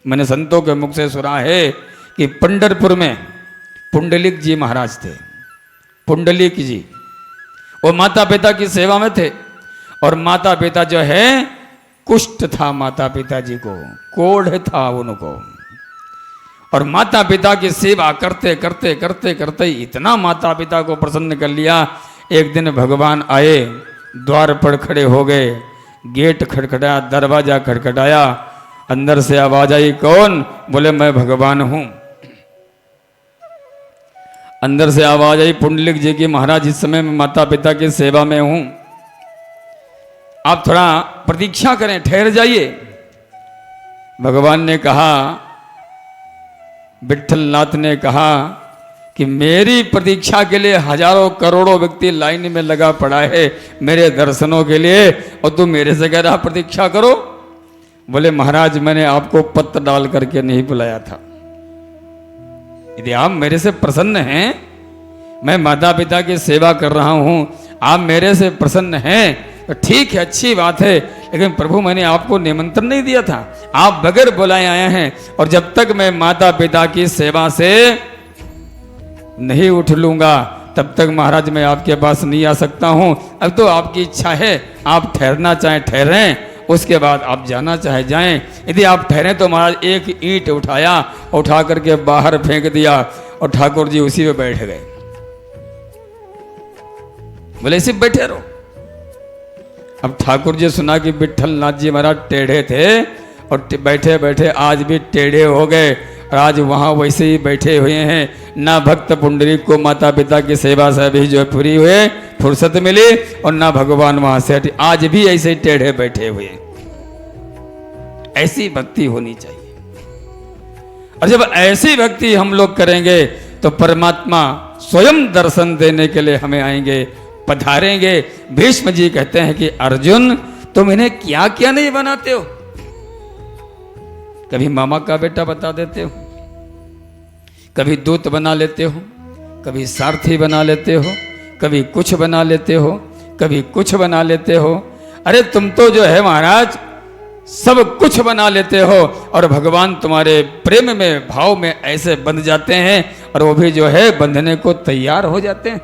मैंने संतों के मुख से सुना है कि पंढरपुर में पुंडलिक जी महाराज थे। पुंडलिक जी वो माता पिता की सेवा में थे, और माता पिता जो है कुष्ठ था माता पिता जी को, कोढ़ था उनको, और माता पिता की सेवा करते करते करते करते इतना माता पिता को प्रसन्न कर लिया। एक दिन भगवान आए, द्वार पर खड़े हो गए, गेट खटखटाया, दरवाजा खटखटाया, अंदर से आवाज आई, कौन? बोले मैं भगवान हूं। अंदर से आवाज आई, पुंडलिक जी की, महाराज इस समय मैं माता पिता की सेवा में हूं, आप थोड़ा प्रतीक्षा करें, ठहर जाइए। भगवान ने कहा, विठ्ठलनाथ ने कहा कि मेरी प्रतीक्षा के लिए हजारों करोड़ों व्यक्ति लाइन में लगा पड़ा है मेरे दर्शनों के लिए, और तुम मेरे से कह रहा प्रतीक्षा करो। बोले महाराज मैंने आपको पत्र डाल करके नहीं बुलाया था, यदि आप मेरे से प्रसन्न हैं, मैं माता पिता की सेवा कर रहा हूं, आप मेरे से प्रसन्न हैं तो ठीक है, अच्छी बात है, लेकिन प्रभु मैंने आपको निमंत्रण नहीं दिया था, आप बगैर बुलाए आए हैं, और जब तक मैं माता पिता की सेवा से नहीं उठ लूंगा तब तक महाराज मैं आपके पास नहीं आ सकता हूं। अब तो आपकी इच्छा है, आप ठहरना चाहें ठहरें, उसके बाद आप जाना चाहे जाएं। यदि आप ठहरें तो महाराज एक ईंट उठाया, उठा करके बाहर फेंक दिया, और ठाकुर जी उसी पे बैठ गए। बोले इसी बैठे रहो। अब ठाकुर जी सुना कि विठ्ठलनाथ जी महाराज टेढ़े थे, और बैठे बैठे आज भी टेढ़े हो गए, और आज वहां वैसे ही बैठे हुए हैं। ना भक्त पुंडरीक को माता पिता की सेवा से अभी जो पूरी हुए फुर्सत मिली, और ना भगवान वहां से हटे, आज भी ऐसे ही टेढ़े बैठे हुए। ऐसी भक्ति होनी चाहिए, और जब ऐसी भक्ति हम लोग करेंगे तो परमात्मा स्वयं दर्शन देने के लिए हमें आएंगे, पधारेंगे। भीष्म जी कहते हैं कि अर्जुन तुम इन्हें क्या क्या नहीं बनाते हो, कभी मामा का बेटा बता देते हो, कभी दूत बना लेते हो, कभी सारथी बना लेते हो, कभी कुछ बना लेते हो, कभी कुछ बना लेते हो। अरे तुम तो जो है महाराज सब कुछ बना लेते हो, और भगवान तुम्हारे प्रेम में भाव में ऐसे बंध जाते हैं, और वो भी जो है बंधने को तैयार हो जाते हैं।